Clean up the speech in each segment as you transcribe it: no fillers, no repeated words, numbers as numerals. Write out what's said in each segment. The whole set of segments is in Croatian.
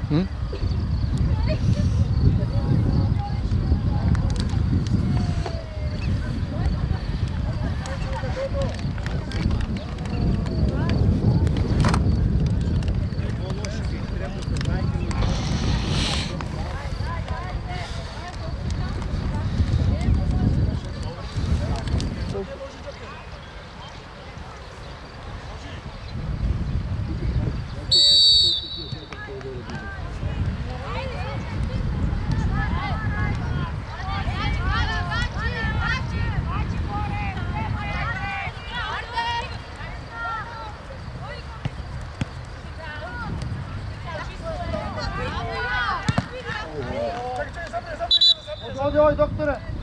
Hm? Oj, doktore!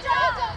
Bravo!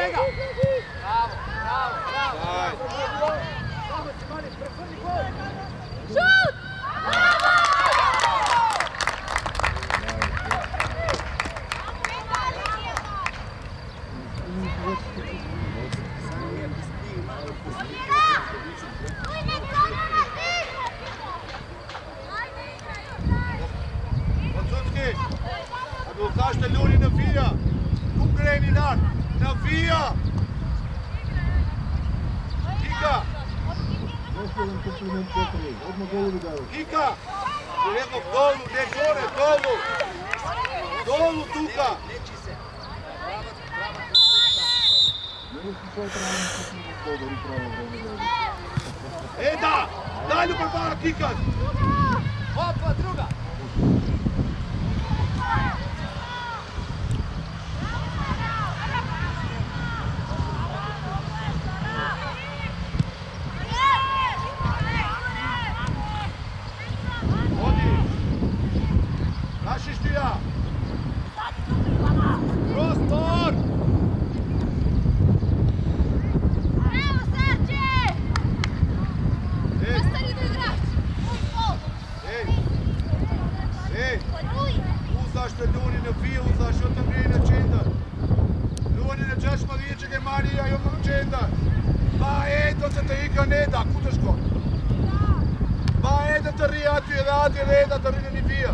njega! Bravo, bravo, bravo! Šut! Odsutski! A bi ukažete ljudi navija! Kum greni nar! Navija! Kika! Kika! Je rekao dolu, ne gore, dolu! Dolu tuka! E da! Dalje prepara kikat! Opa, druga! Našiš ti ja! Prostor! Evo Serđe! Nastani da igraš! Ej! Uzaš te ljudi na viju, uzaš od tam grije na čendar! Ljudi na čašma liječe ge Marija i omam čendar! Ba to se te igra ne da, kutaško! Ba da te rijati radi reda da rine ni vija!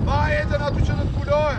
Ba da natuče da kudoje!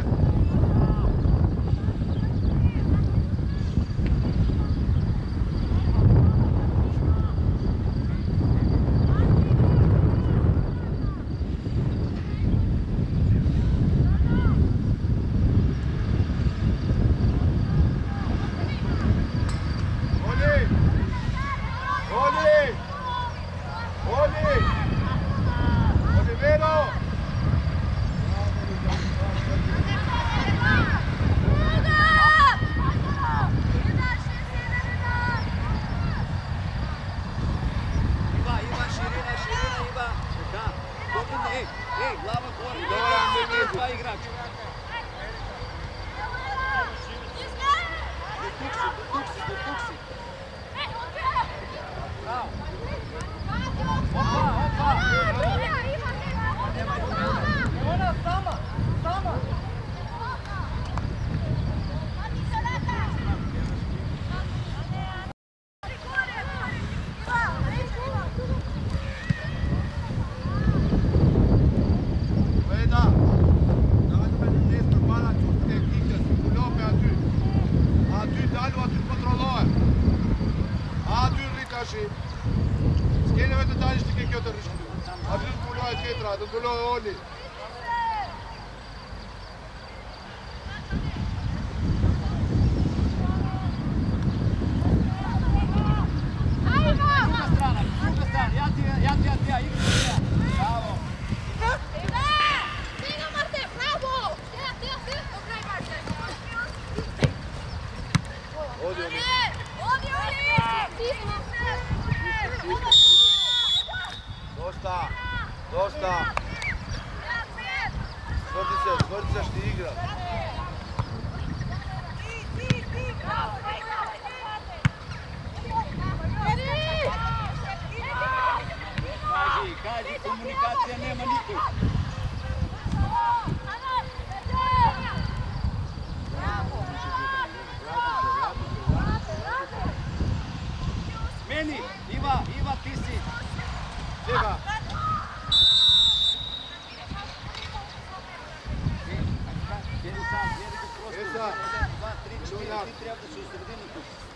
Iva, ti si! Čega?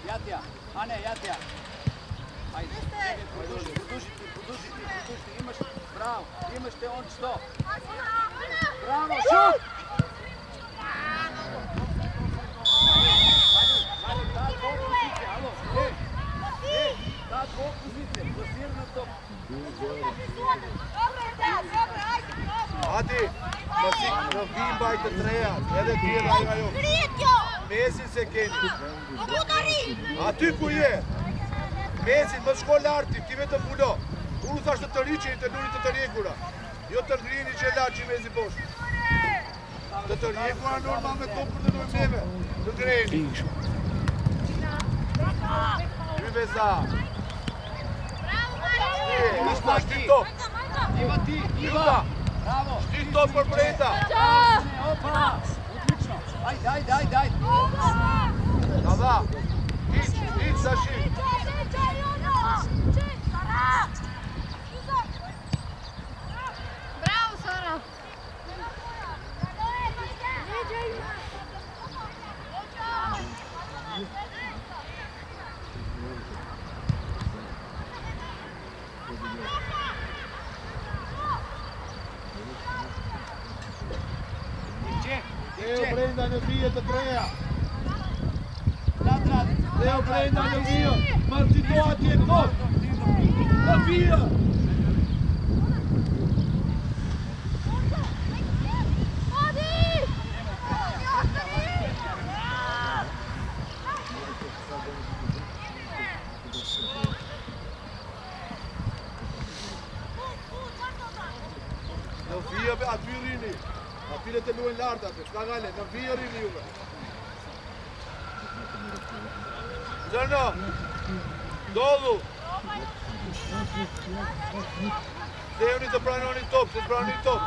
Jatija. Ajde, produžiti, imaš, bravo, imaš te on što? Bravo, šut! Ta dvog pozicije, alo, ta dvog pozicije, plasirana top. Adi, mas não vim baita treia, ele aqui vai eu. Mesin se keni. A ty ku je? Mesin më shkollarti, ti vetëm puno. Unë thash të riqe i të lurit të rregula. Jo të ngrini që la që mezi poshtë. Dat er hier gewoon normaal met koppen door nemen. Doe er één. Nu besa. Iva, šti top. Iva ti, Iva. Bravo. Šti top por Brenda. Opa. Odlično. Ajde. Da. Ić, Saši. Bravo, Sara. Evo Brenda ne bije da treja. Zadra. Evo Brenda ne bije. Marcitoa ti je top. Da bije. A Virini. A file te lu în larta, pe scagale, în Virini, iubă. Zărnă! Dolu! Se unii să brani unii top, se brani unii top.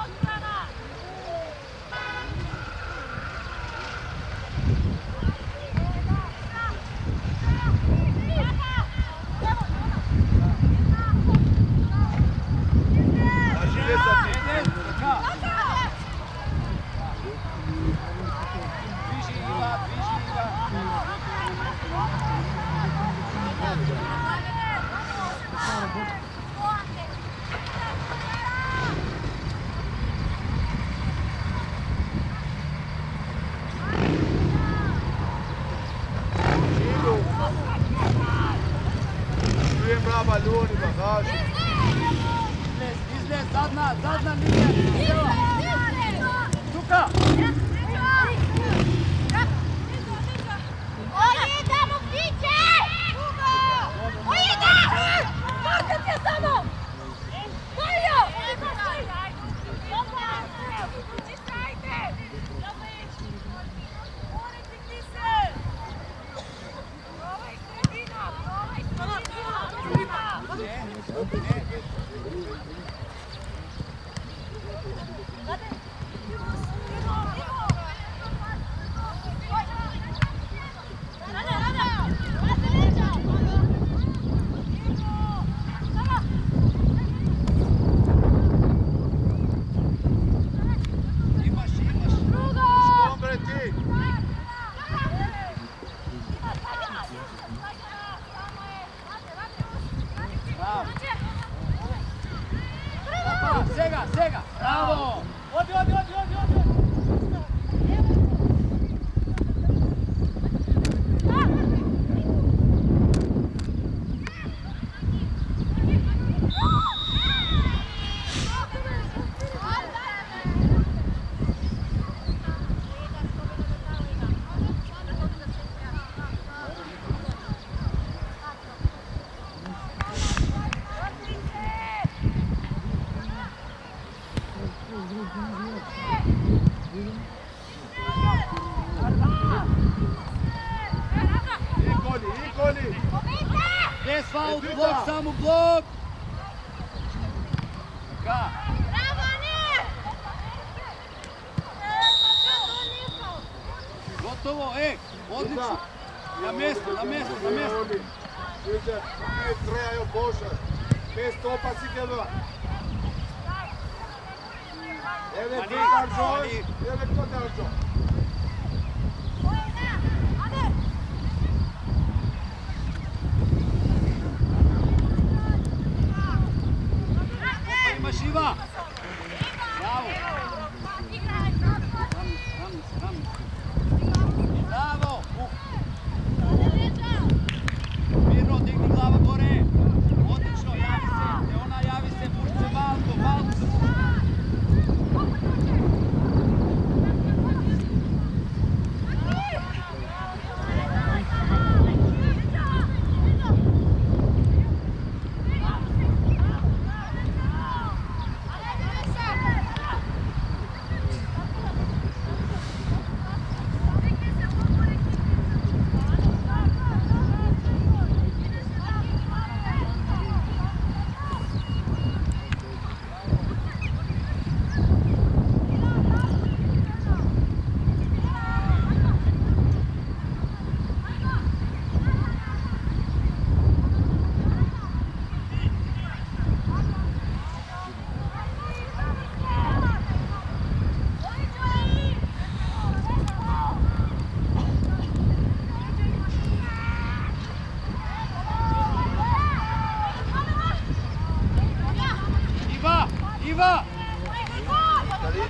Baloni, bagagem. Izlez, zadna linija. Tuka. Ojida mu piće! Ojida! Makar je samo! Mario! Sega. Bravo. Odi. Bez faul, blok, samo blok. Ka. Gotovo, odlično. Na mjesto. Vidite, ne trejaju Boša. Bez topa si gledala. Evo ti Darđo. Imaš Iva. Bravo. Bravo. Mirno, digni glava gore. Odlično, javi se. Ona javi se, pušće se Valko.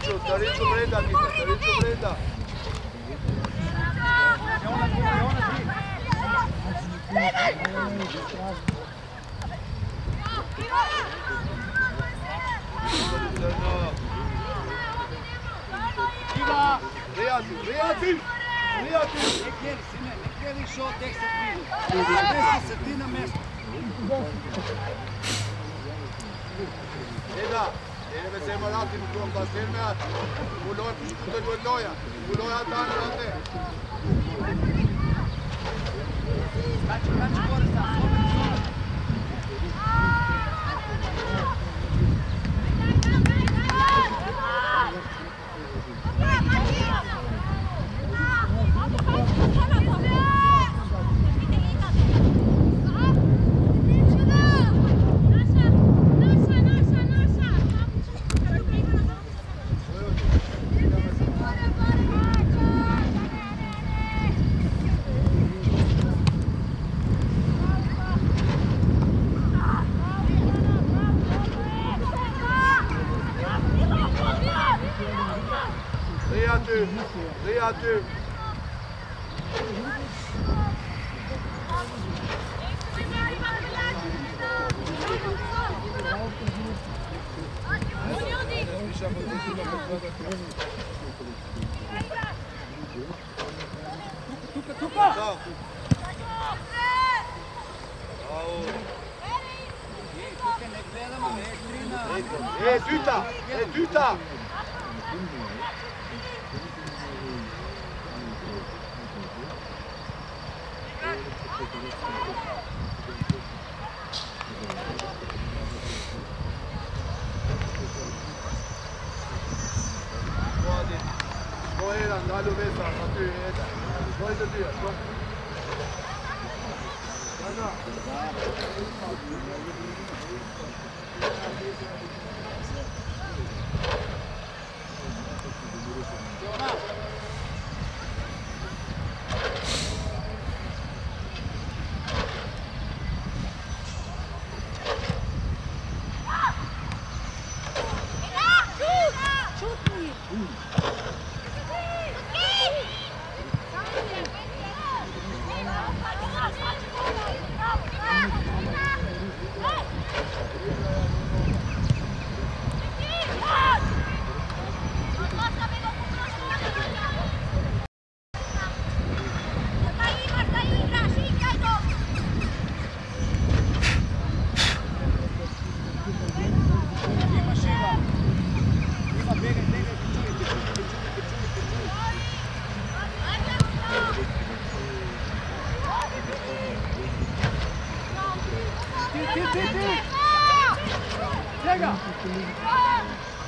Stariću Brenda, Gita, Stariću Brenda. Iva! Prijatelj, prijatelj! Prijatelj! Ne kjeri, sine, ne kjeri šo tek se priju. 10 se ti na mjestu. Eda, me se marati mu kom bastel me at. Mu loj pushkutë luet loja. Mu loj ata në atë. Kaçı gore sa, sobe sobe. Prijatelj! Tuka! Tuka ne gledamo, ne trina. Tuta! Gå jedan, dalje u vesa, a tu je jedan. Što je to ti, što? Da.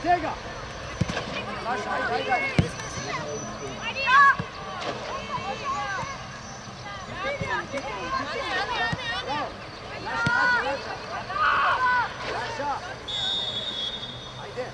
Tega! Naša, ajde! Naša! Ajde!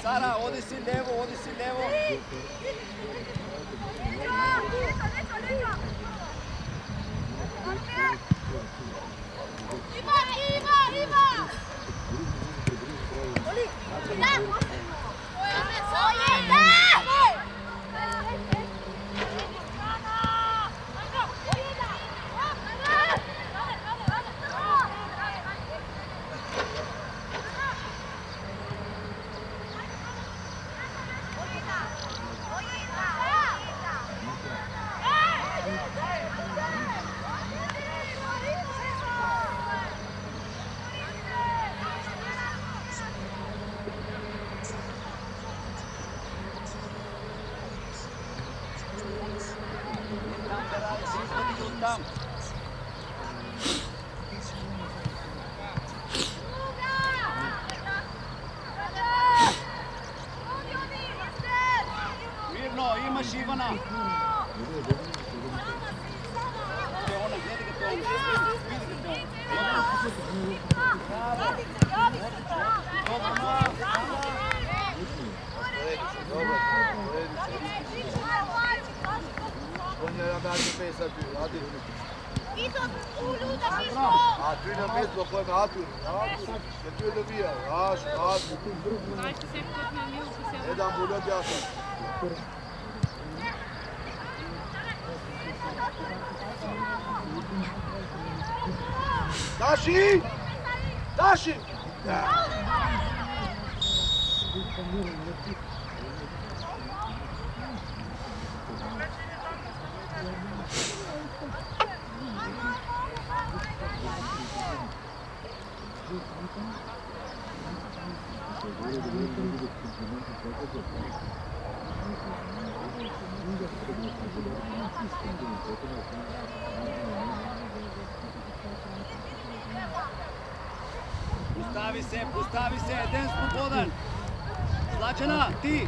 Sara, odi si levo, Iva! Tam. Mirno, imaš Ivana. Ona, gledaj ga to, vidi ga to. Bravo. Dobro, mergi pe sa ty, hadi. Isos ulu da shishmo. Aty në mes blokojme aty. Se ty dhe vija. Ashtë. Eda mbulot jasë. Tashi! Postavi se, jedan slobodan. Zlačana, ti.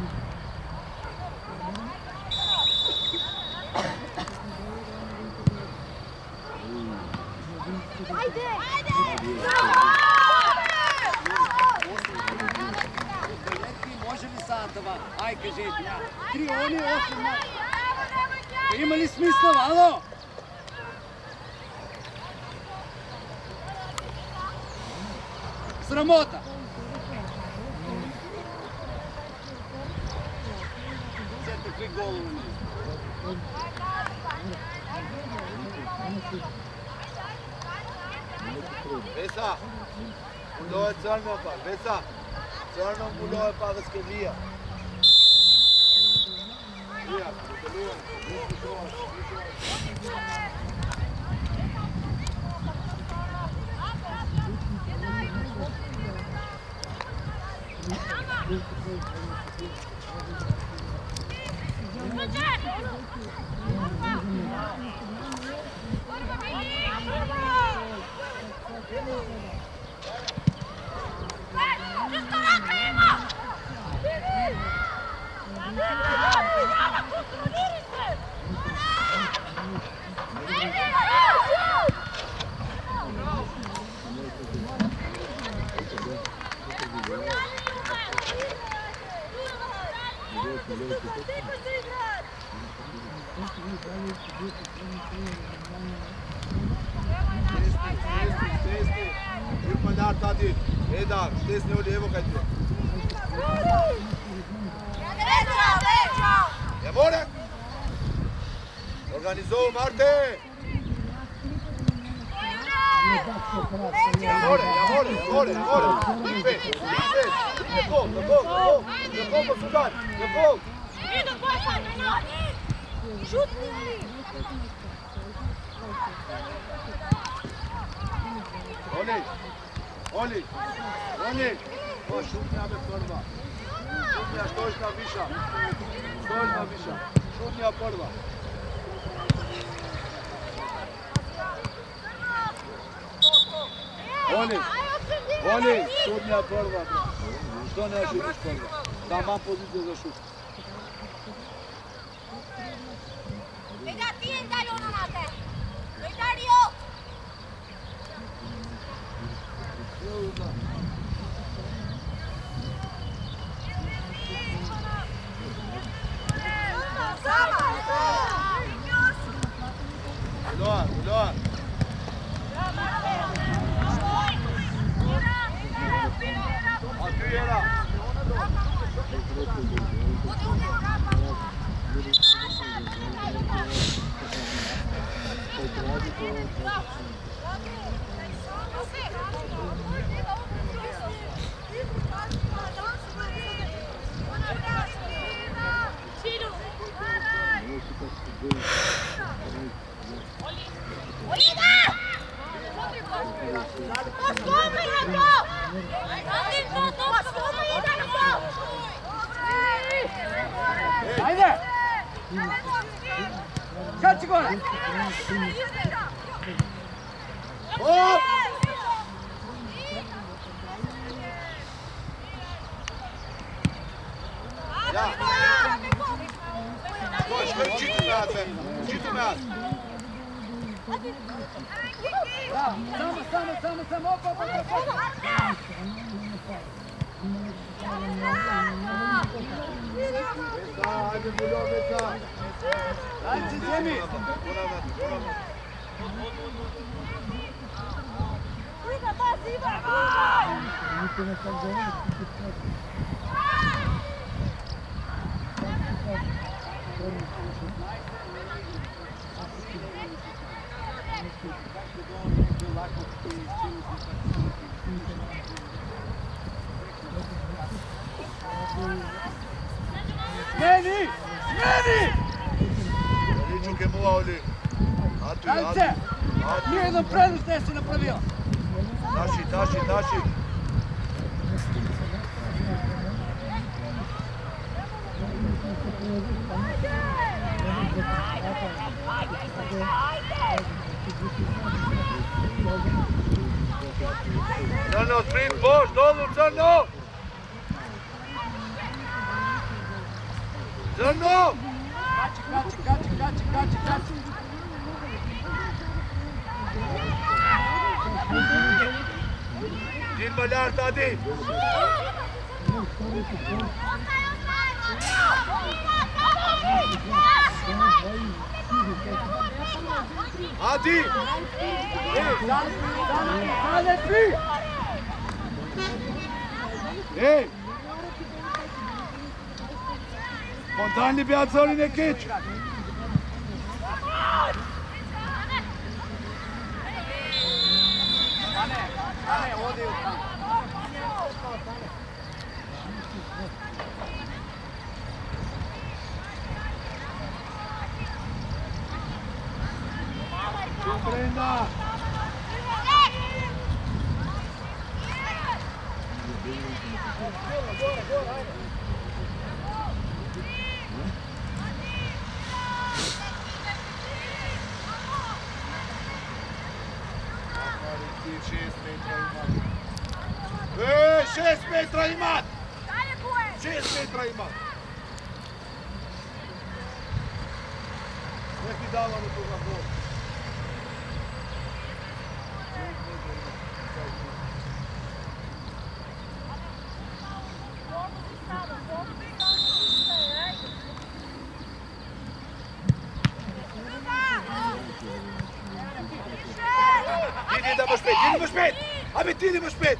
Ajde! Može li Santova? Aj, kažete, ja. 3 oni, 8 na... Ima li smisla, alo? Sramota! Sve takvi golovi nisu. Vesa! Mullohet crno pa, Vesa! Crno mullohet pa dhe s'ke vija. Vija, të lujen, Tati, Eda, stesni ovdje, evo kaj ti je. Jamore! Organizovu, Marte! Jamore! Pet, na gol, posudaj, na gol! Idu, posad, šutni! Oni! Pa šutnja me prva. Šutnja štožna viša. Šutnja prva. Oni! Šutnja prva. Što ne šutiš prva? Da mam poziciju za šut. Veda ti je dalje ono na te. Dario! Uloa! A tu era! Ajde! Kači gore! Hop! Ja! Dođi, čitu me ad. Samo, op. Ajde! Ajde, Buljovica! Dajte Demi! Iva, pazi, Iva! Smeni! Smeni! Ličuk je muva ovdje. Dajte! Nije jedan prednost ne si napravio. Taši. Crno, sprint, boš, dolu, Crno! Crno! Kači! Din Maljar, Tadi! Adi! Ej! Spontani bjacali nekić! Stane, odi u tam. Brenda! Ej, 6 metra imat! 6 metra imat! Neki davan u toga gol. Ti imaš pet! Abi, ti imaš pet!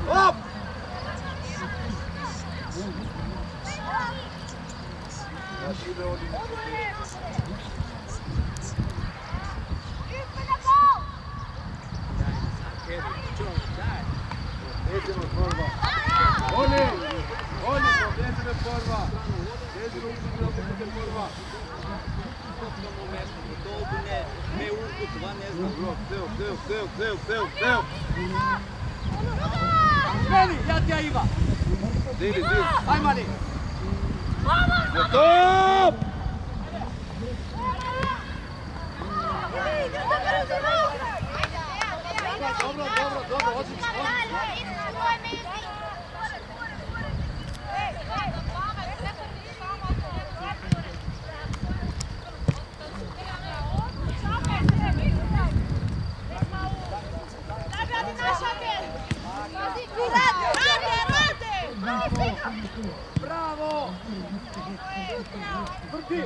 Up! Smeni, ja ti ja Iva. Dili. Aj, Mali! Gotov! Dobro, odlično. Bravo! Vrti!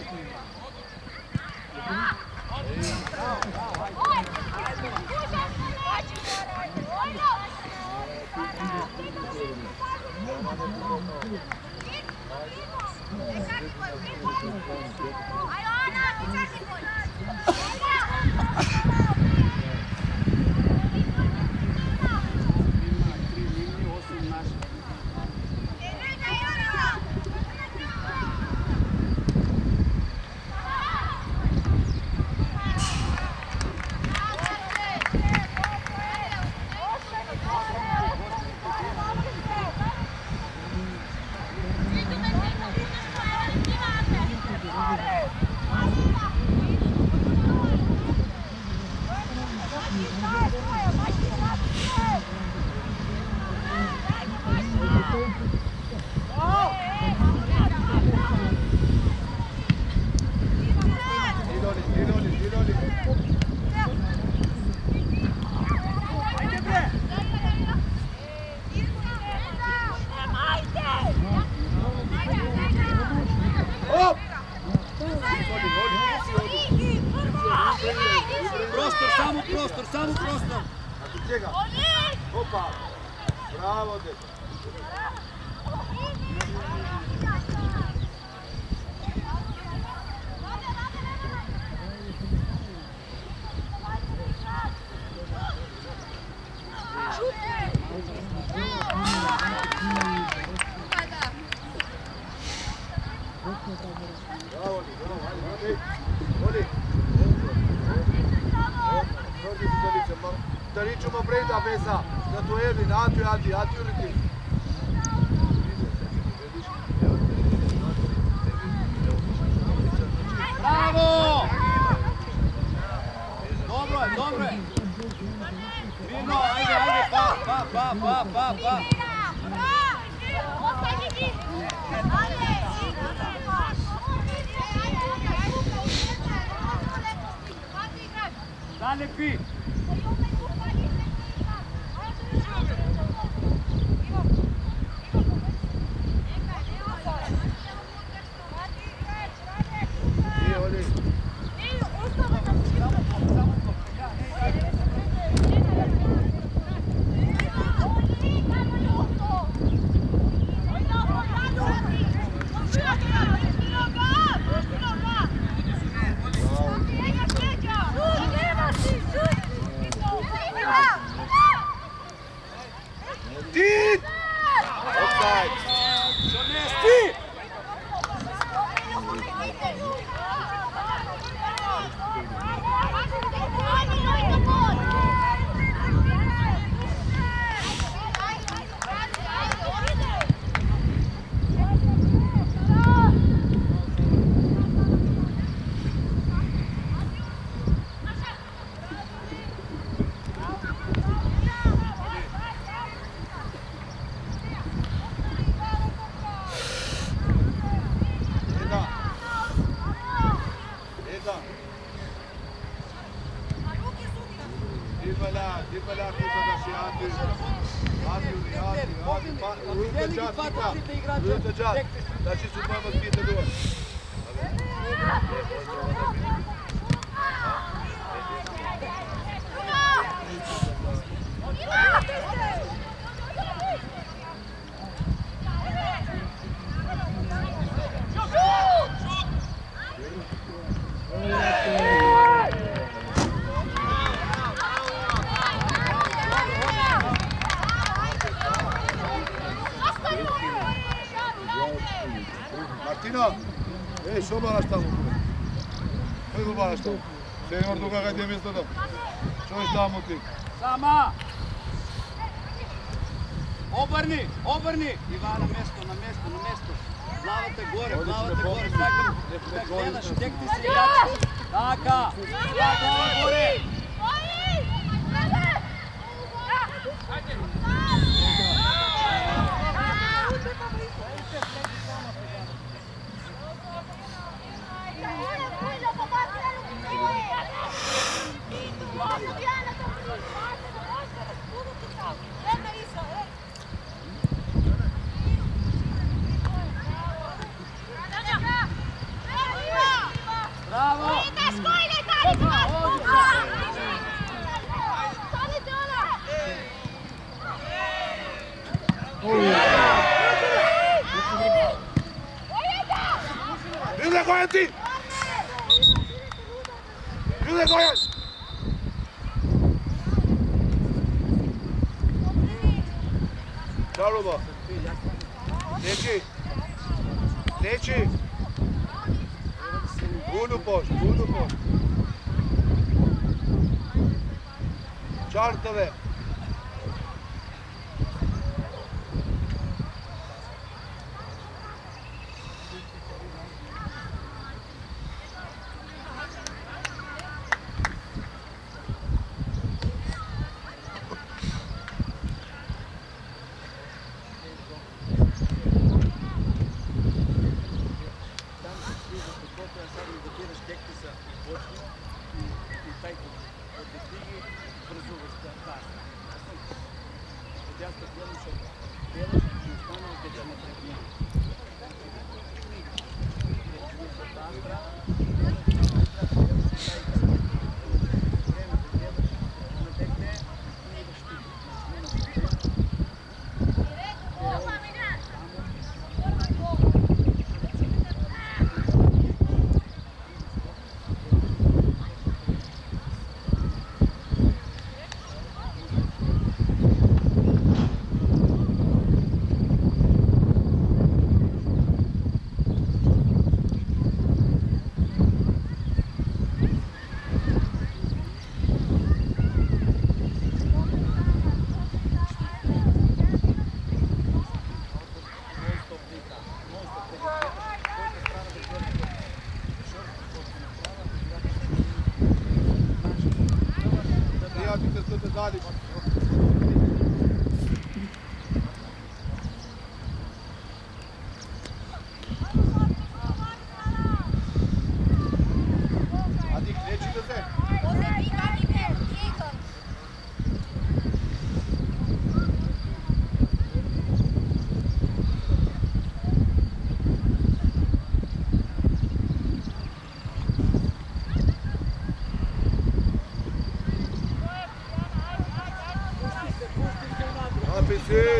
Samo prostor! Čega? Opa! Bravo, djeca! Bravo, Oli! Tariću ma breda beza, da to je vin, ati uriti. Bravo! Dobro je. Vino, ajde, pa. Dalje pi! Znači su mama spijete dovolj. Martino, što balaš tamo? Kaj go balaš tamo? Senjor, tukaj kaj ti je mjesto tamo? Što ješ tamo ti? Sama! Obrni, obrni. Ivana, na mjesto. Glavate gore, da gledaš, tek ti se igrači. Taka, glava gore. Bravo! Ljude Gojan ti! Ljude Gojan! Čaruba! Neći! Puno pošt! Čartove!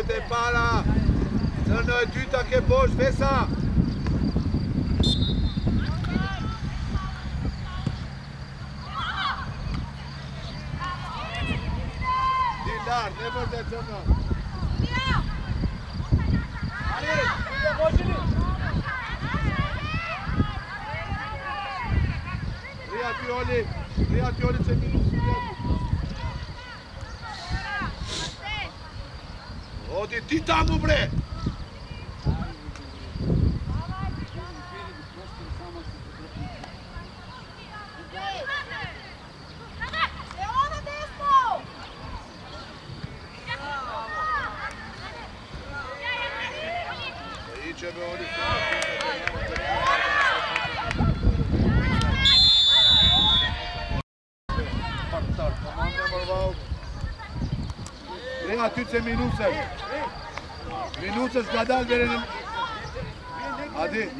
Te pala! Crno je Tita che boš, Vesa! Dildar, ne bude crno! Prijati Oli se minus prijati! Odi ti tamo, bre! Iće be oni Lega tuce minuse. Minuse skladal verenim. Hadi.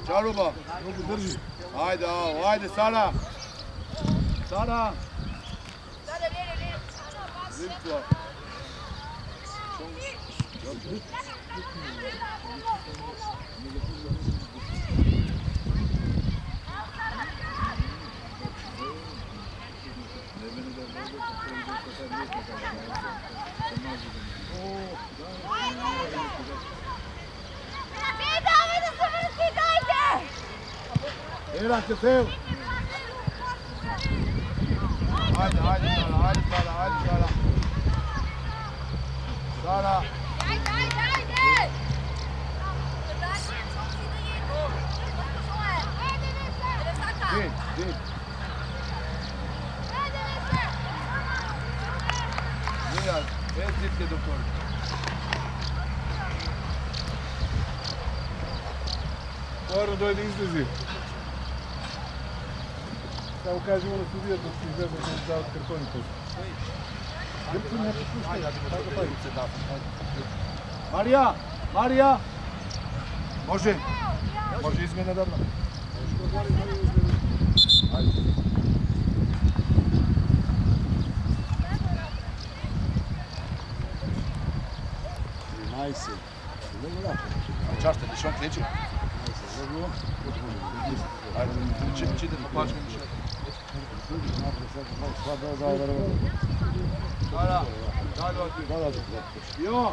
Čaruba. Ajde, ajde, Sara. Sara. Zimtla. Era que seu. Ajde, Sara. Sara. Din. Mira, bez zipke do kori. Moram dojde izlezi. Samo kažemo na studiju da si izvezno sam davati kartoni to. Grci ne popuštaj, tako pa. Marija! Može izmjena dobro. Ajde. Najsi. Čašte, da će on kreći? Ajde, čite na plaću više. Sara, dalje od ti. Jo!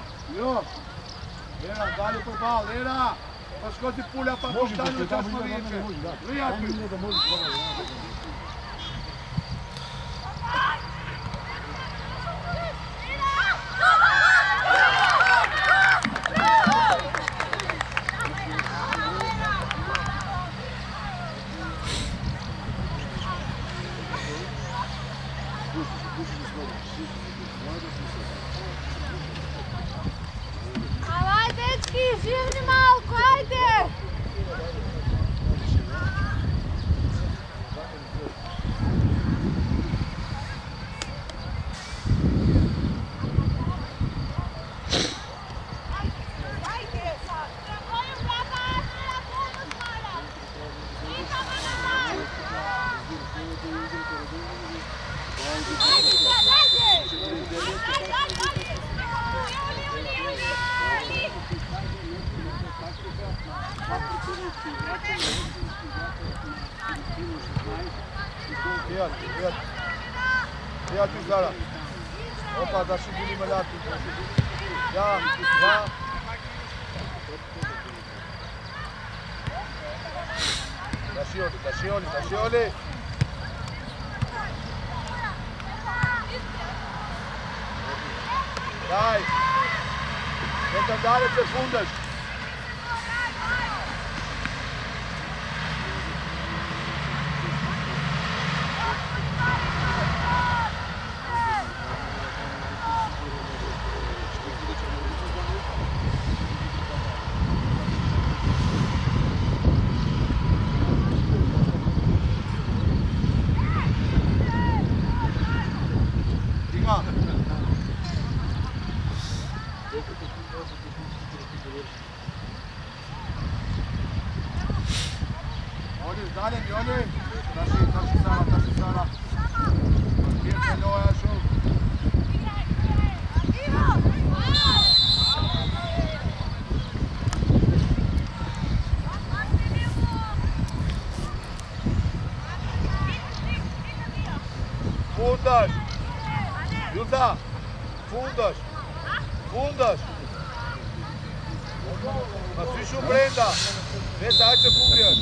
Lera, dalje po bal, Lera! Pa što ti pulja pa poštanju čas ma viče? Prijatelj! Živni malko, ajde! Prijatelj Sara. Opa, da še budimo ljati. Ja. Da še oli. Daj. Nekam dalje se fundaš. Oli. Taši Sara. Pirce Ljoja šel. Fundaš. Julza. Fundaš. Ma svi šu Brenda. Ne sad se fundijaš.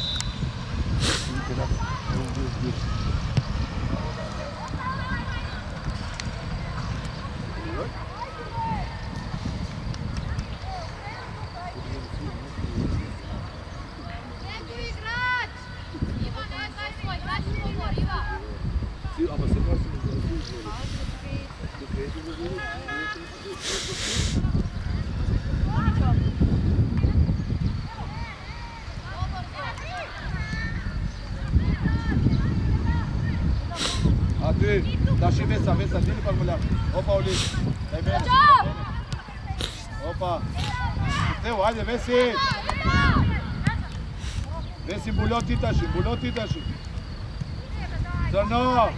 Dași Vesa, ține pe mulea. Opa, Oli. Dai bine. Opa. Teo, haide, Vesi. Vesi, bulot titași. Zărno.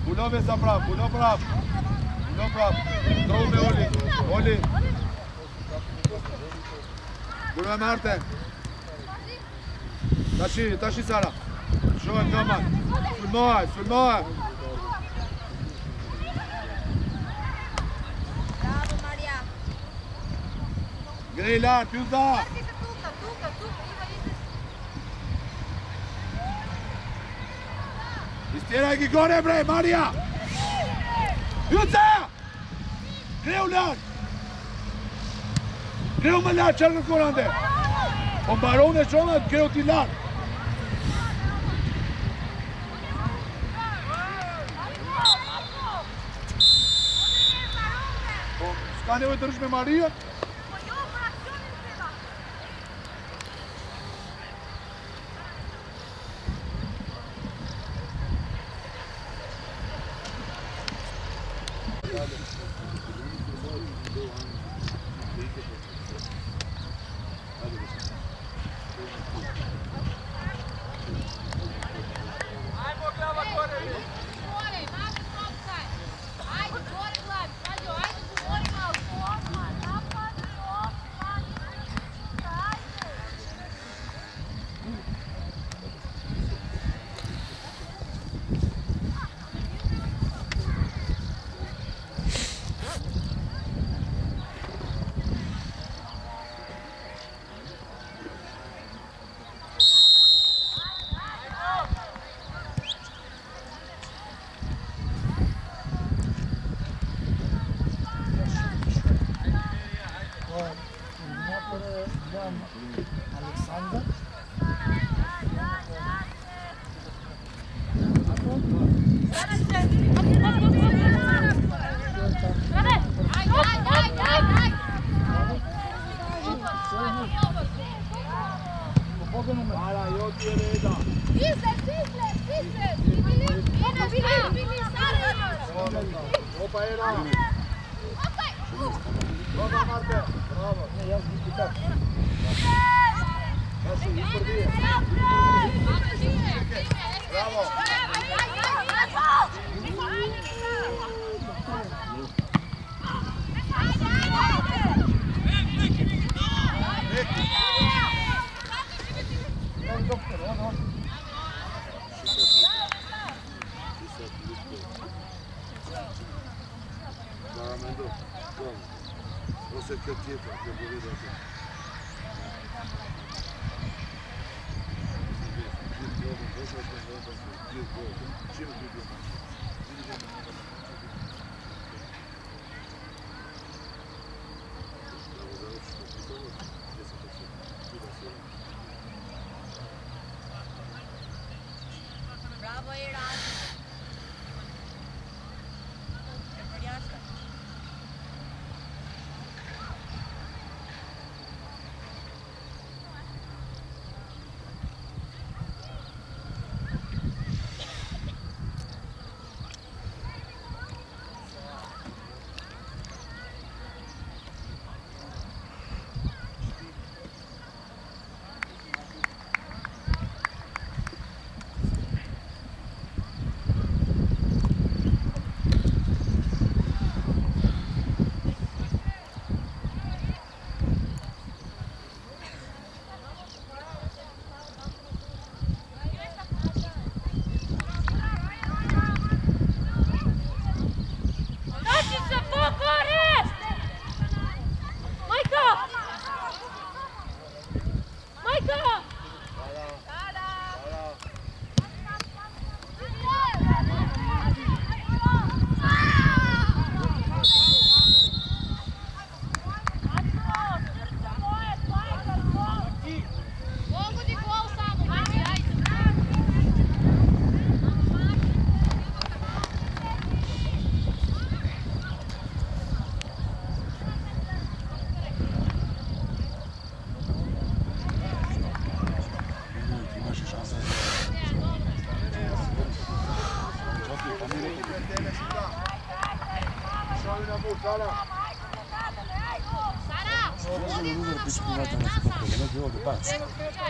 Bulot Vesa praf. Doume, Oli. Bună, Marte. Dași Sara. Joga, calma. Sul Grila, Piuza! Stjeraj gi gore bre, Marija! Juca! Gre v lad! Gre v me lad, črno korande! On barone šonat, gre v ti lad! Stane ovoj drž me Marija!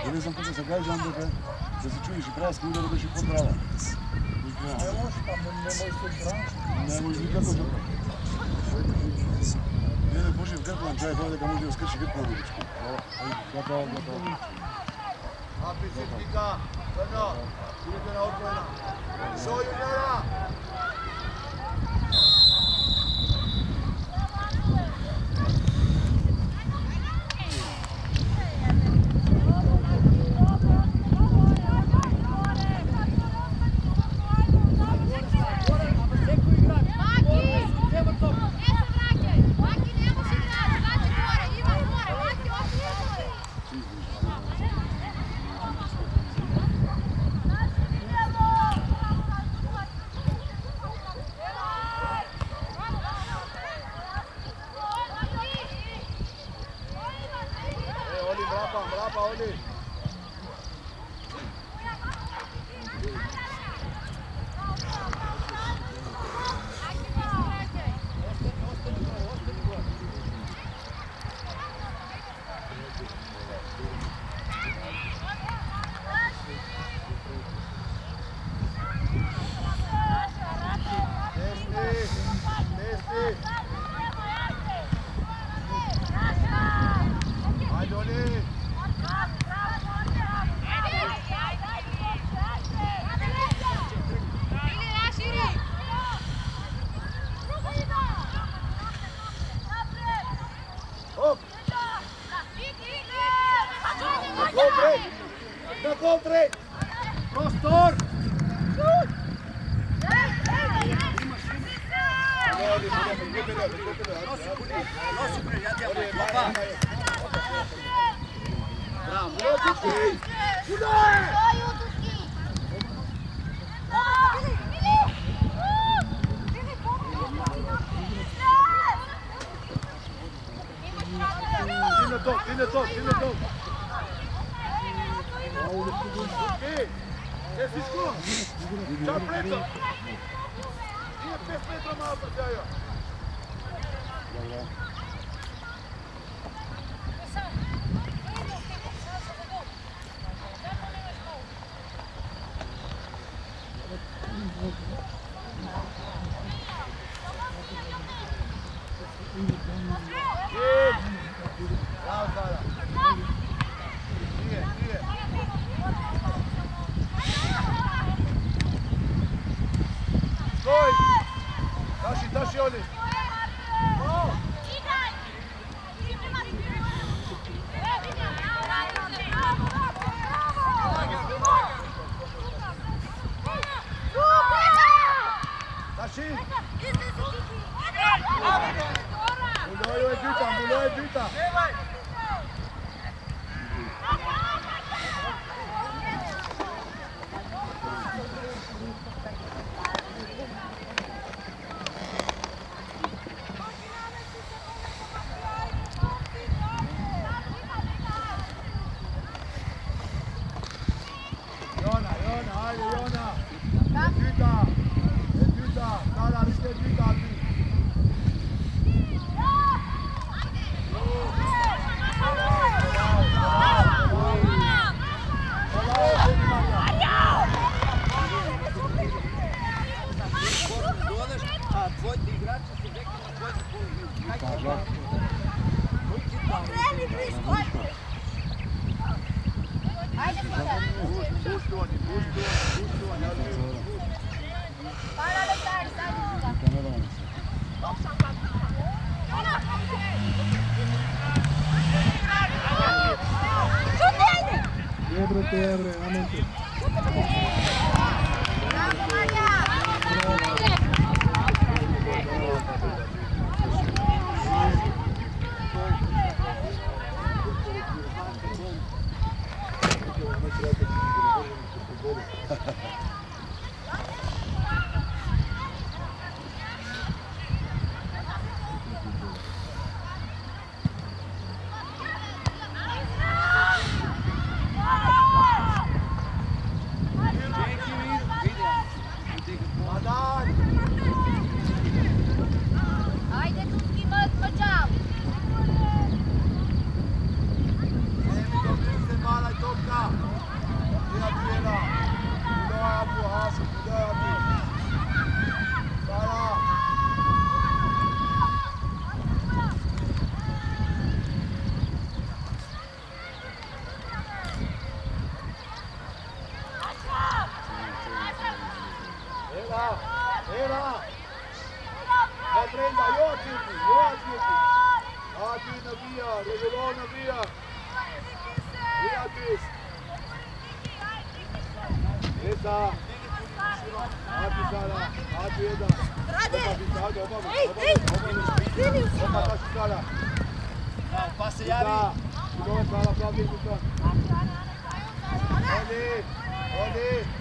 Ja ne znam kako se gađa, onda da se čuješ i praski udar da će pod brava. Ne možeš nikako dobro. Ne, Boži v Grklan, čaj, da ga može uskrši Grklan uličku. Gotovo. Aplicitnika, crno, idete na odbrana. Šo juniora! Nosi puni, ja ti ja pa. Bravo. Ide to. Gdje si ško? Čak pleco! Nije 5 metra malo prtjaja. Bravo, Sara. Nije. Stoj! Taši oni! Taši! Buloj je bita! Ebre, amente. Pa se javi! Odi!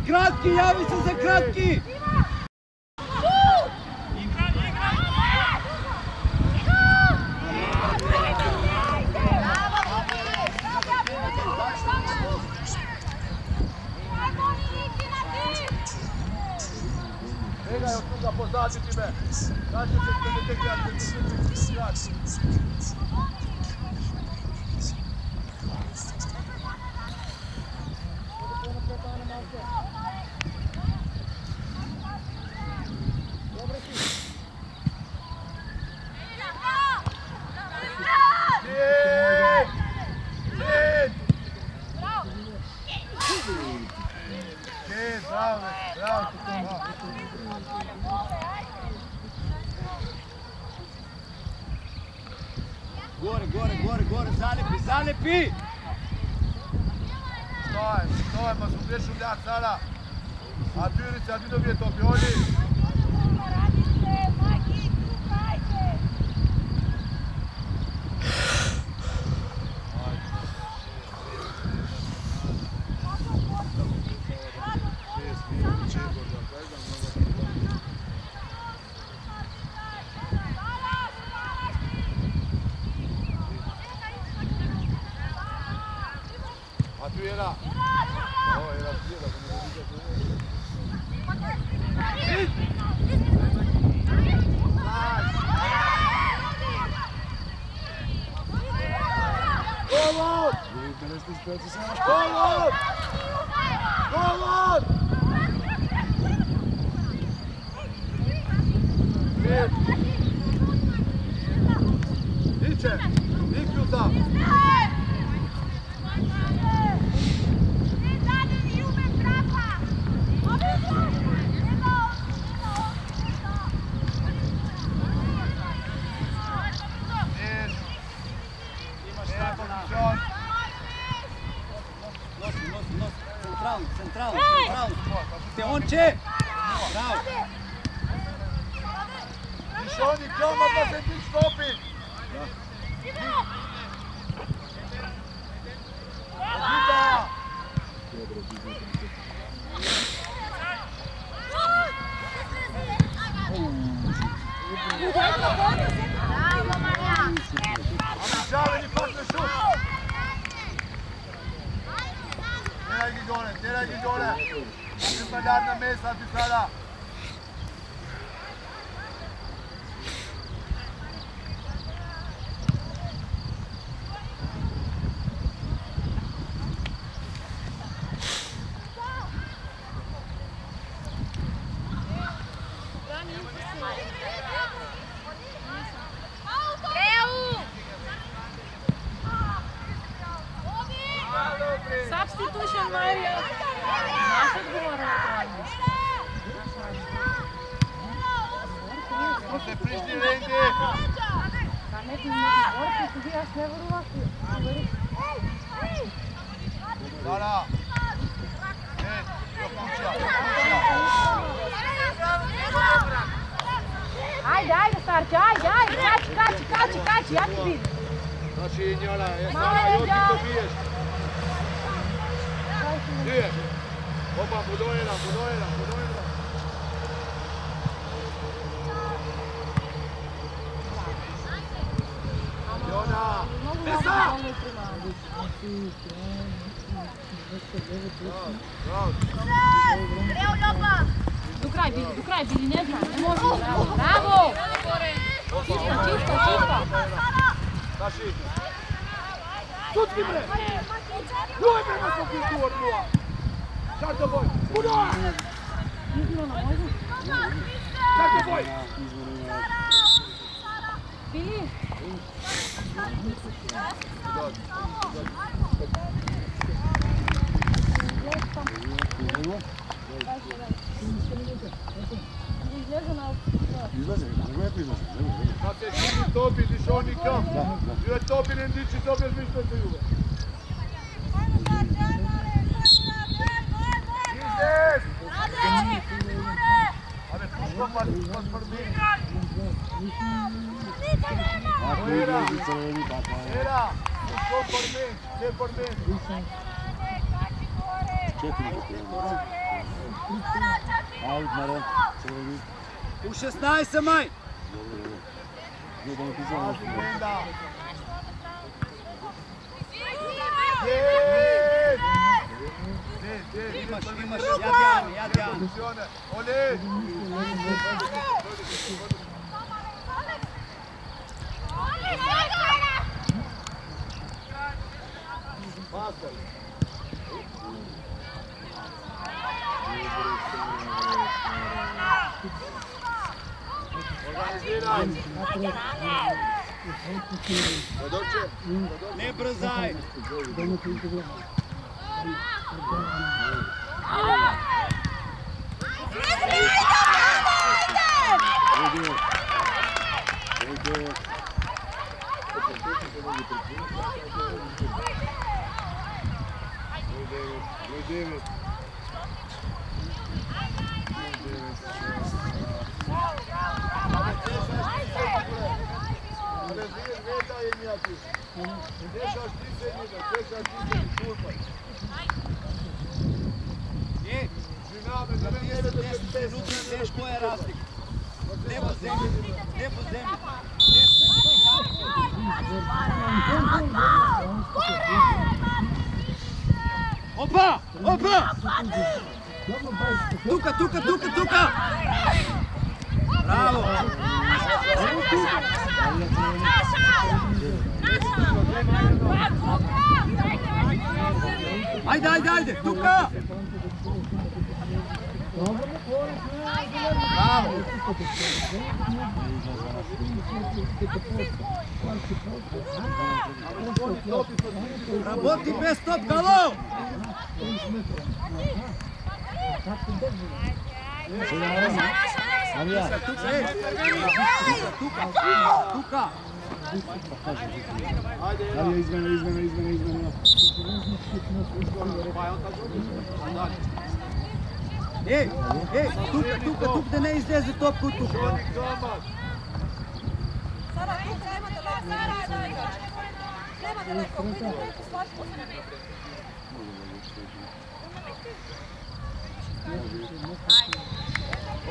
Kratki, javi se za kratki! Gore, zalepi! Staj, pa smo prešli ljak sada. A Tyrica, di dobije to pioli? Centralno. Te on će! Bravo! Mišoni, kloma da se ti stopi! Odita! Bravo, Marija! Običaveni pasne šut! Tjeraj gi dole! Treba dati na mesta ti sada! Substitution, Mario. Naš odgovor na Ko se prišli rendi? Na nekim odgovor, ti ja sve vrlo. Dara! Ajde, starče, ajde, kači, ja ti vidim. Znači, Njola, Sara, još ti to biješ. Nije. Opa, budojena. Jona! Pesa! Bravo! Greu, Ljoba! Do kraj bili, ne znam, ne može, bravo! Čisto! Daši! Tutki bre! Luj prema smo kultur, Lua! Čar to boj! Budoj! Čar to boj! Bili? Kad se čini topi, diš oni kam? Joj topi, ne diči topi, jer mišljate se juve. Izdes! Ale puško pa smrdi. Era, puško por men, U 16 maj! Imaš, Jadjan. Ole! Не брзай! Ideš koja je razlika. Nebo zemlji, nebo zemlji. Opa, opa! Tuka, tuka, tuka, tuka! Bravo! Ajde, ajde, ajde, tuka! Bravo! Работи без стоп, голов! Тука! Измена. Ей, тук да не излезе топка от тук.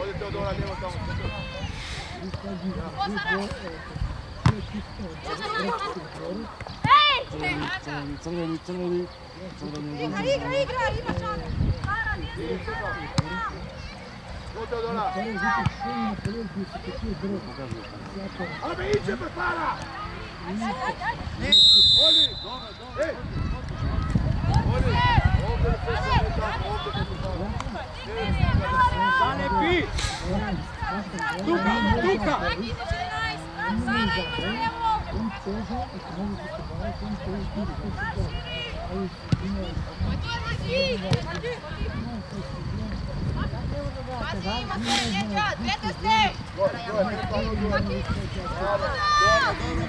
Ode Teodora, lijevo tamo. Crveni. Igra, ima šansu. Ode Teodora. Ali me iće prepara! Odi! Ej! Odi! Ovdje se tamo, Zalepi! Tuka!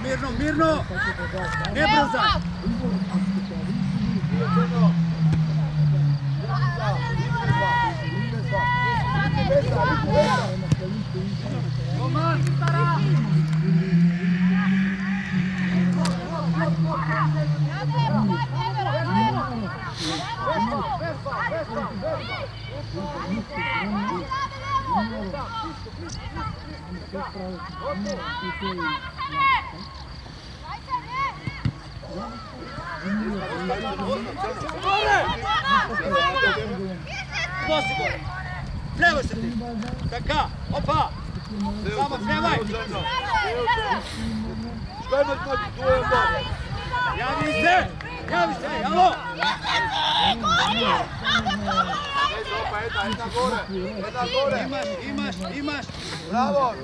Dobro, mirno! Ne brzaj! Roman, stara! Носи горе! Влевай се ти! Така! Опа! Само влевай! Яви се! Ало! Имаш! Браво!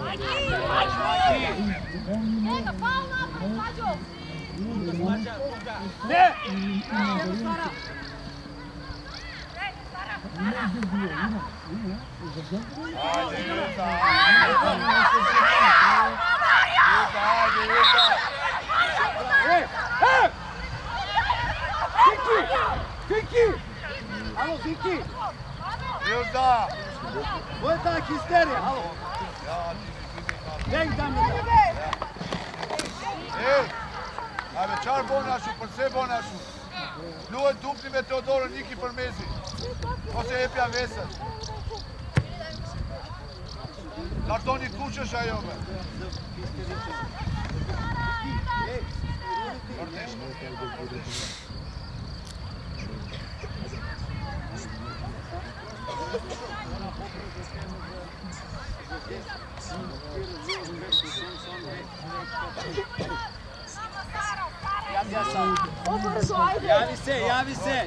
Не! Viki! Alo, Viki! Ilda! Ovo je ta histerija, alo! Dej tam da! Ej! Ajme, čar bonašu, për se bonašu! Luën dupni me Teodoro, Niki për mezi! Ose epja vesën! Lartoni kuqësh ajo me!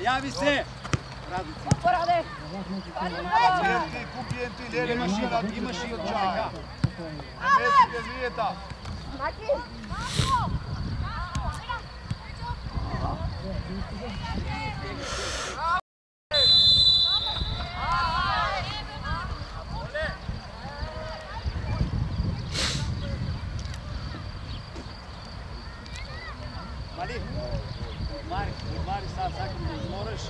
Javi se! Kupijenti, lijeli mašina, imaš i od čaja. Mesi bez vijeta. Mari sad, sakim da izmoraš.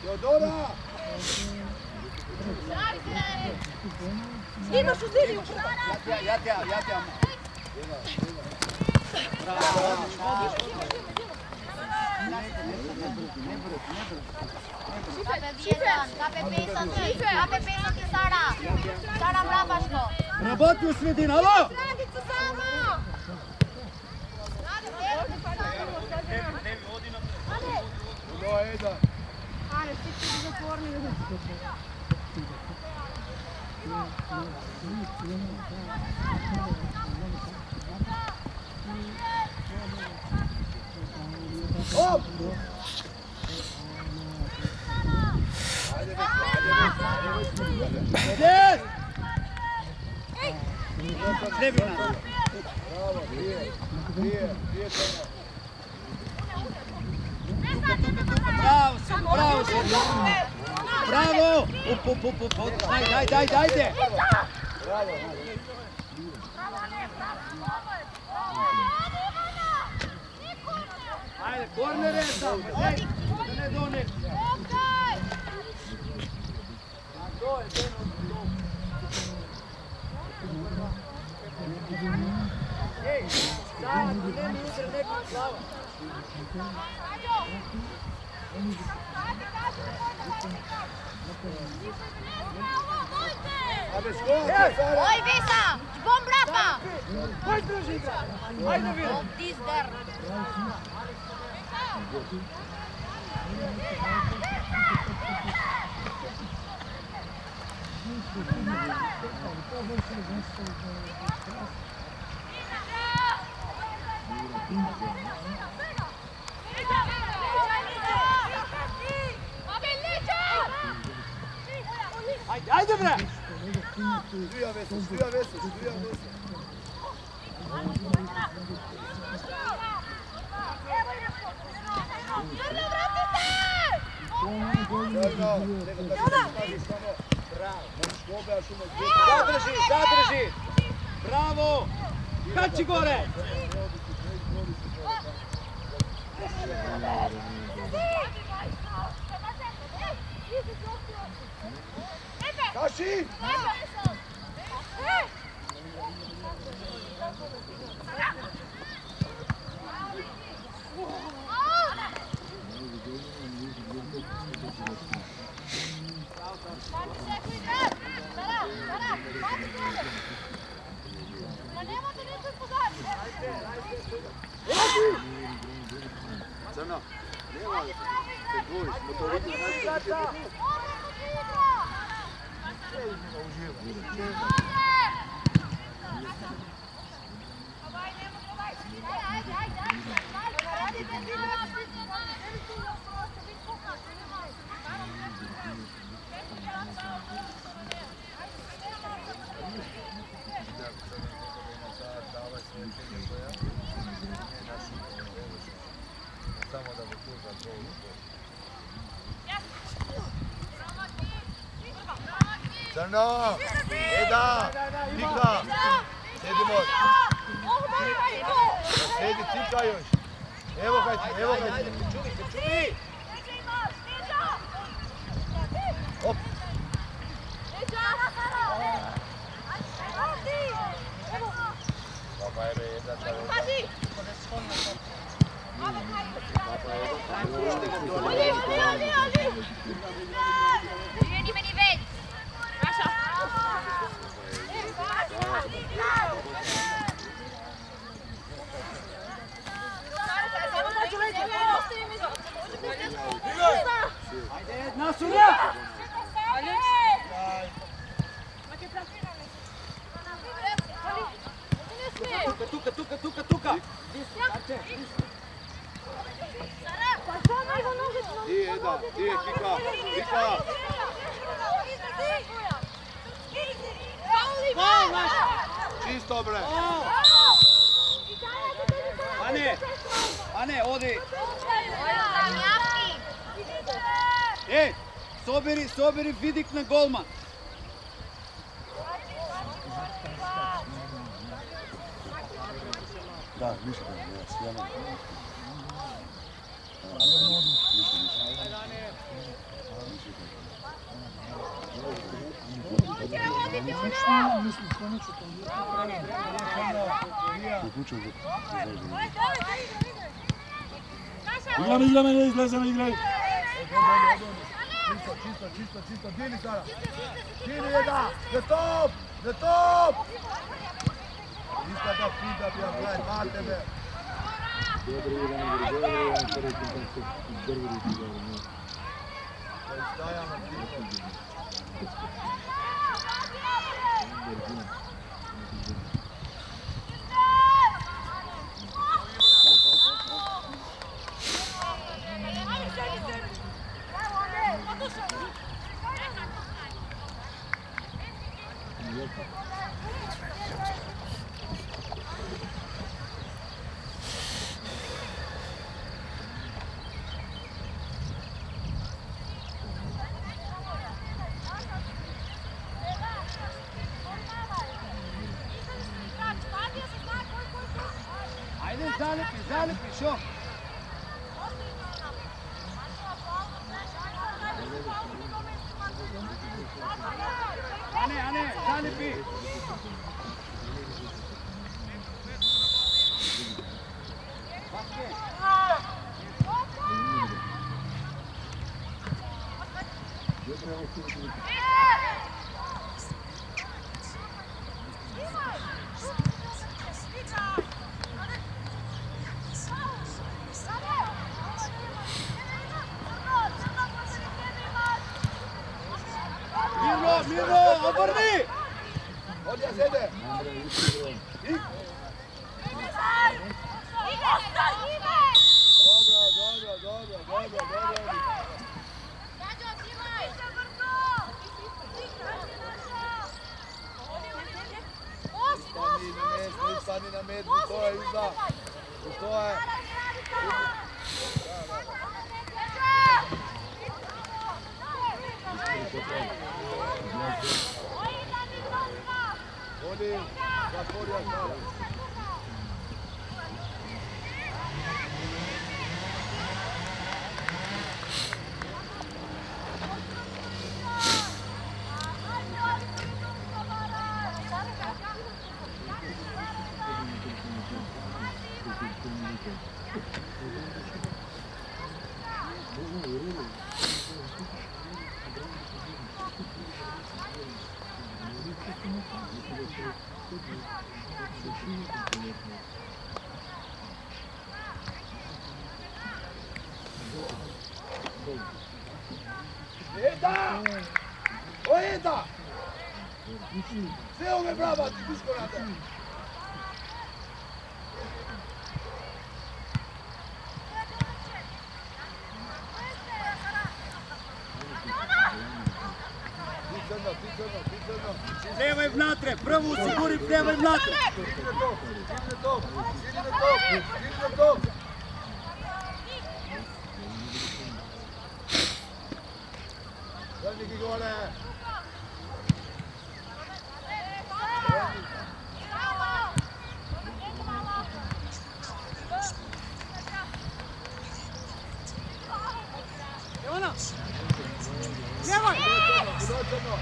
Teodora! Imaš u zidi! Ja te amo. Sara mrapaško. Работи u sredini, alo! Radica samo! Ane, svi će zatvorni. Hop! Yes! Srebrna. Bravo, prije tamo. Bravo, Srebrna. Bravo! Ajde! Bravo. Ajde, kornere samo, da ne done. Ej, sad, ne mi uzre nekog slava. Oj, Visa! Bom brapa! Hajde drži igra! Hajde vidi! Bom dizder! Ajde bre! Stuja Vesu. Zadrži! Bravo! Kači gore! Kaši! Crno, nema se dvojiš, motoriti samo da bi tu za gol. Crno! Eda! Tikla! Sedimo! Sedi, Tikla još! Evo ga ti! Čuvi! Hop! Papa je jedna čaveta. bre! Ane, odi! Ej, soberi vidik na golman! Da, mišljen, ja ne. Igraj, ne izleze, ne igraj. Čisto, dini Sara. Dini jedna, na top! Iska da pita bi ja gledaj, na tebe. Stajamo ti. Ajde, zalepi, šo? Ane, zalepi! Mirno, obrni! Odja sede! Dobro. Stani na med, stoje iza. Stoje. Vodi, zatvorio sada. Ojeta! Sve ove brava, ti piško rade! Ti crno. Trevaj vnatre, prvo usiguri, trevaj vnatre! Idine top! Daj mi gole! Ivana! Nemoj! Crno!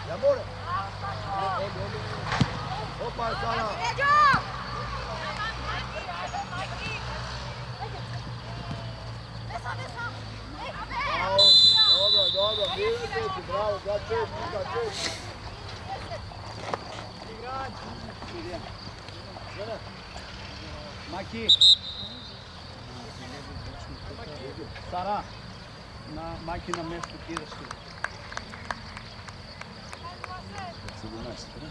Ja moram! Opa, Sara! Dobro, vidite, bravo, za čest. Maki! Sara! Maki na mjestu ideš ti. 17, ne?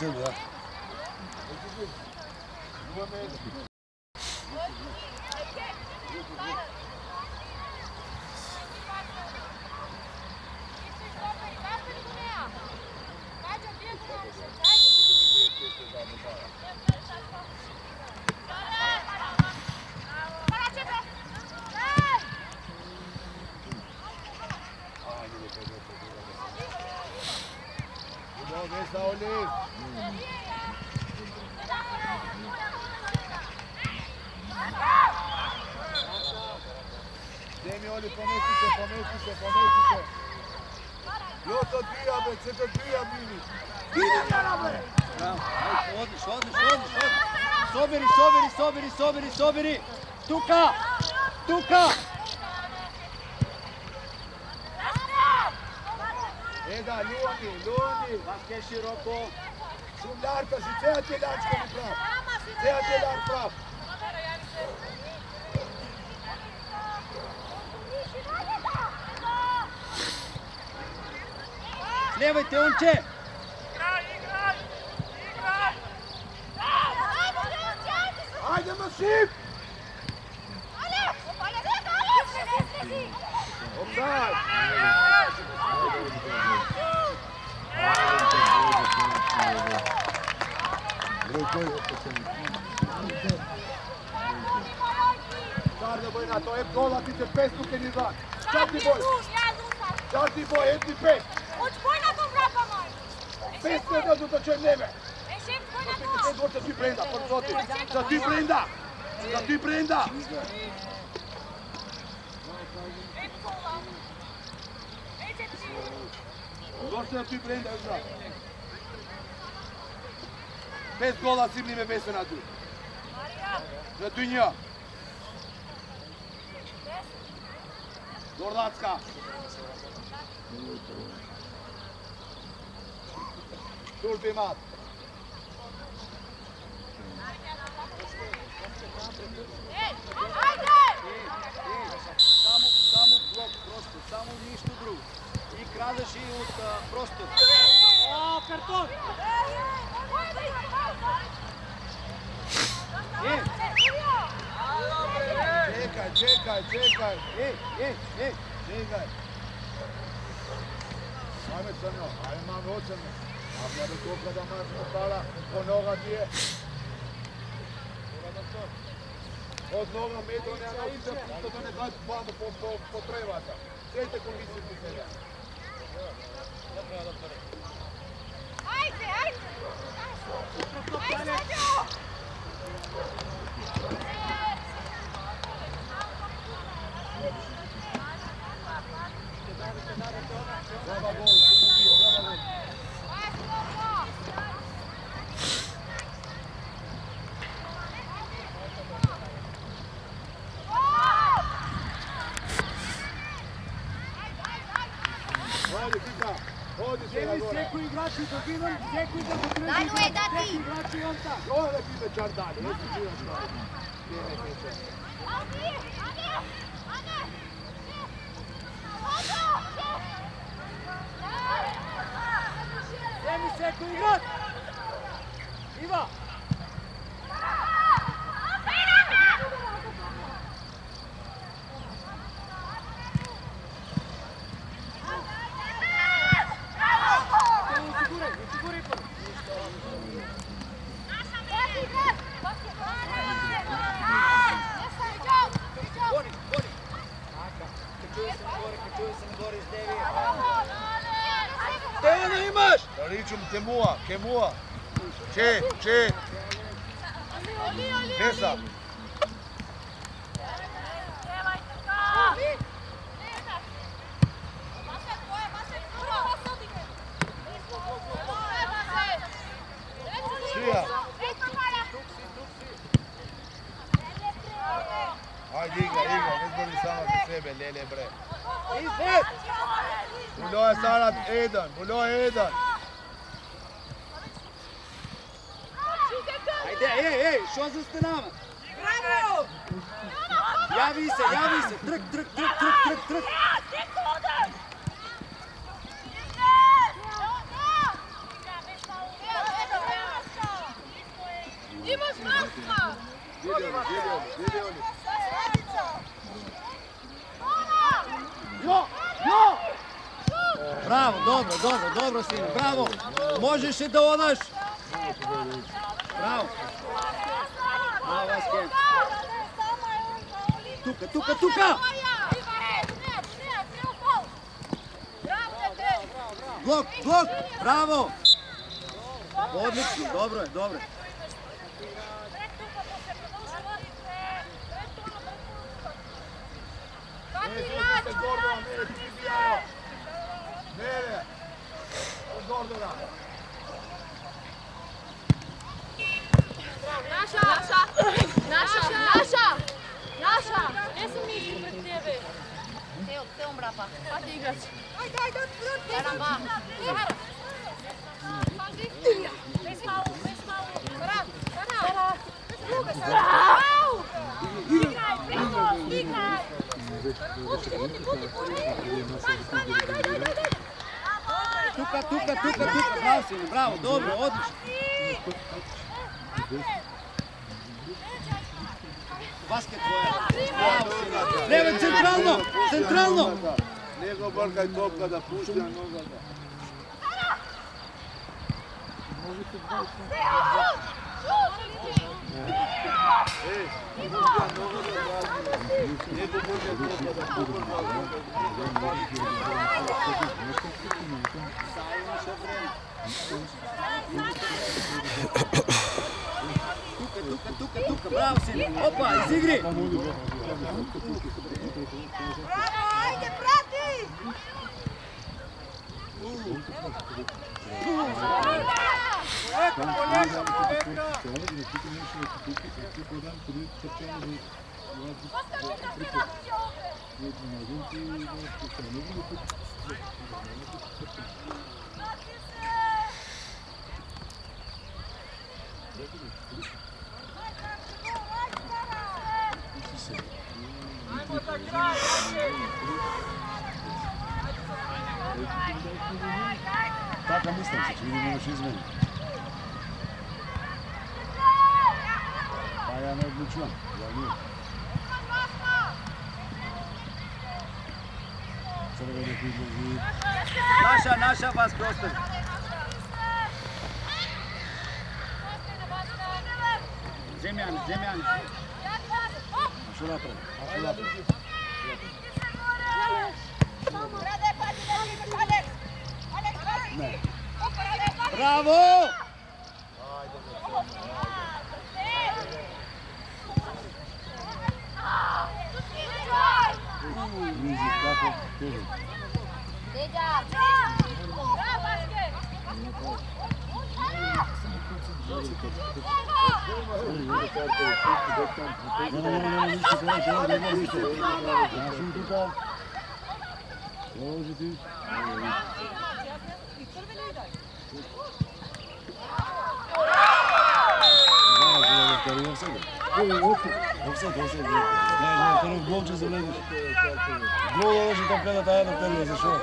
sebi, ja. Pomesti se. Jo to odbija, bre, se to odbija, Mini. Idem jara, bre! Odliš. Soberi. Tuka! Eda, Luani. Vaske široko. Šumljarka si, ceja ti je ljarčka mi prav. Ceja ti je ljarč prav. Slijevajte, Onče! Ajde, Masip! Offside! Sarda Bojna, to je gola, ti se pes tu kad je zak. Čati boj, jedni pes. Pes ne da do če neve. Za ti Brenda, porzoti. Za ti Brenda. Došli da ti Brenda, još da. 5 gola simni me bese na tu. Na tu nja. Dorlacka. Turbi mat. Само блок, просто, само нищо друго. И крадеш и от просто. О, картон! Čekaj. Čekaj. Ajme crno, ajme ocrno. Avlja do toga da maš ostala, po noga ti je. Od noga metro nema uče, to da ne daš bando po trebata. Sejte komisiju ti sebe. Ajde! Brava gol, brava gol. Odi se na gore. Всеки играчи добивам, всеки да го тръжи. Дай, да ти! Всеки играчи имам там. Горе ти ме чар дали, не си живаш това. Вземи всеки играч. Ива! Осигурай първо. Гони. Качуй се нагоре с Деви. Те не имаш! Наричам Кемуа. Че. Деса. Шия. Ajde igra, ne zbori samo za sebe, lele bre. Buljo je sad jedan. Ajde, ej, što za stenama? Bravo! Javi se, trk. Bravo, dobro sine, bravo. Možeš i da odaš. Bravo. Bravo, Vaske. Tuka. Blok, bravo. Odlično, dobro je. Naša! Gdje sam mi pred tebe? Te umbrapa. Hajde igrać. Ajde, Jedan, dva. Bez malo. Sara. Igraj. Tuka. Bravo sine, bravo, dobro, odlično. Basket tvoja. Bravo sine. Treba centralno. Nego brkaj topka da pušta noga da. Tuka, bravo sine. Opa, iz igri. Ajde, prati! Така мислам се, че ви не можеш измени. Па я не одлучувам. Crvene priloži. Naša vas prostor. Zemljani. Što napravi? Ne. Bravo! Nizi, kako? Teže. Блок ще залезеш. Блок лъжи топка да тая да търне, защо?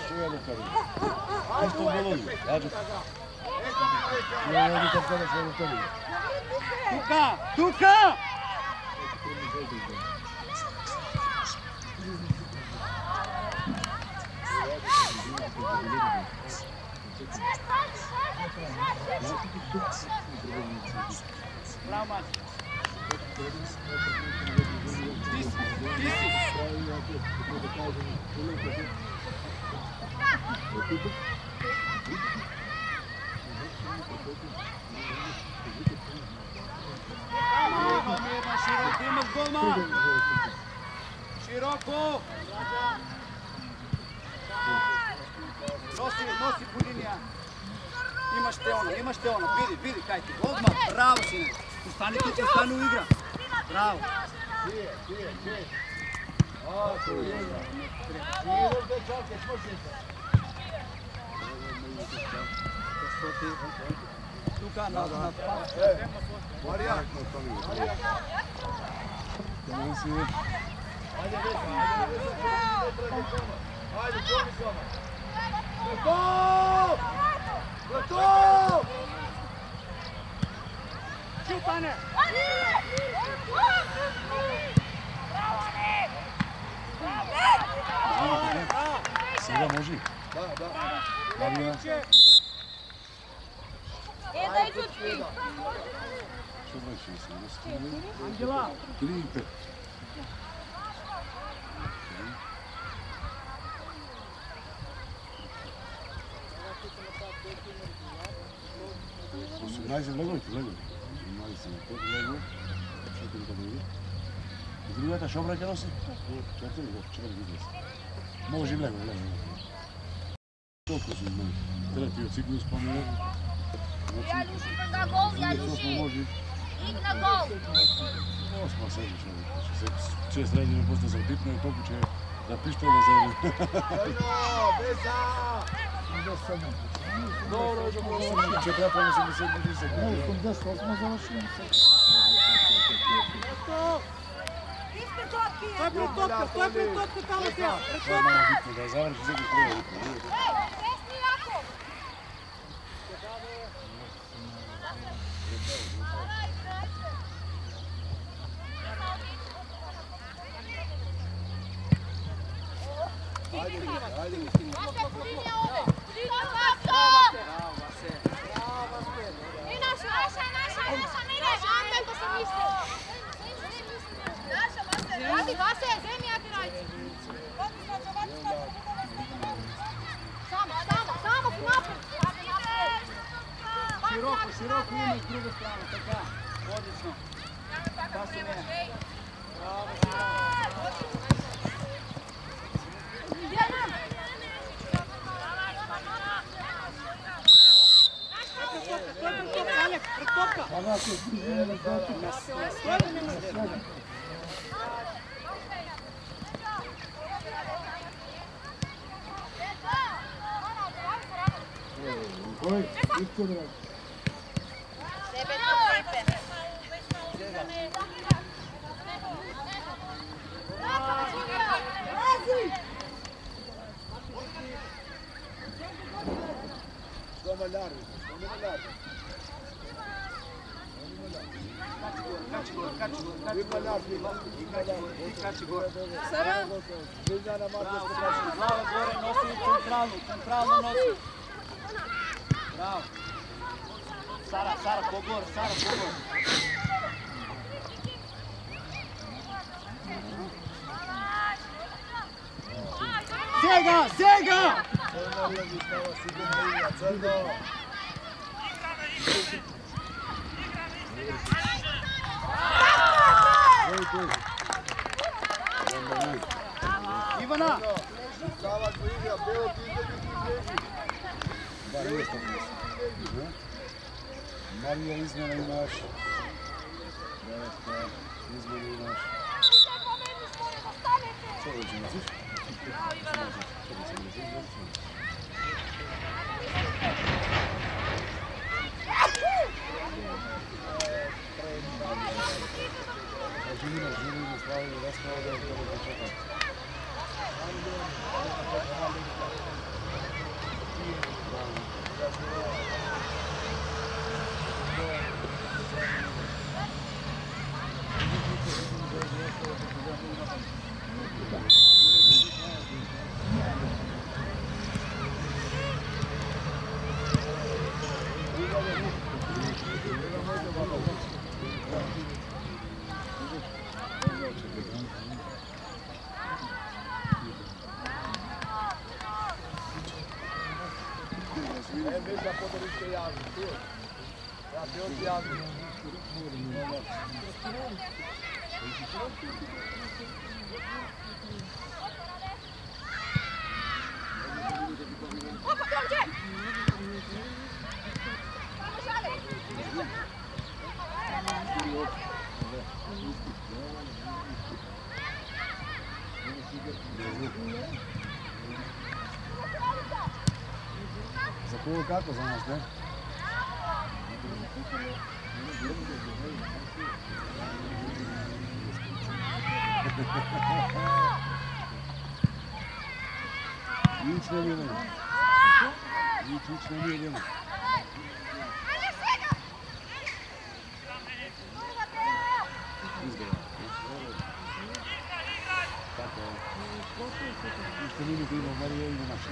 Що е да търне? Нещо болози. Аджо. Не е да топка да се да търне. Тука! Bravo, Mati. Ti si. Mirno, široko, imaš golman. Široko. Nosi Budinija. Imaš te ono, vidi kaj ti. Odmah, bravo sine. Ustani tu, ustani u igra. Bravo. Tuka, na Marija. Ajde, Gotov! Šutane! Sada može? Da. Marija. Daj čutki. Što znači se? Anđela! 3 i 5. Najzim legojte. Najzim legoj. Što ti tako ide? Drugata šobrajka nosi? 4 vidjeti. Može im legoj. Toliko su imali. Tretio ciklus pa mi legoj. Jaluši na gol, Jaluši! Ig na gol! Osma sebi čovjek. 6 redine posto sam tipno i toliko će da pištol da zebe. Dajno, beza! Dobro, će prepano se mi se disak. Ispred topke! To je pred topka, tamo se! To je malo bitno, da završi sebi prvo bitno. Desni jako! Ajde. Vaše, pudinja ove! Pudinja topka! Bravo, Vase! I naša, ne naša! Kako sam mislio? Naša, Vase! Radi, Vase, zemlja ti radi! Samo, napred! Široko ime s druge strane, tako. Odlično. Pasi me. Bravo. Pred topka. Sebe to pripe. Što maljarvi? Kači gore. Sara. Bravo, glava gore, nosi centralno nosi. Bravo. Sara, pogor. Zega! Ivana! Kava bliža, belo ti izađi. Marija, izmjena imaš. Izmjena imaš. Što hoće nosiš? Živimo, slavimo, da smo ovdje u tome početak. Već da podarište javno. Ja ti ovdje javno. Opa, dođe! Za koga kako za nas, ne? Ić ne idemo. Ić ne idemo. Nini koji ima Marija i naša.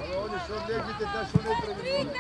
Ali oni što odlegite da su ne previnuti.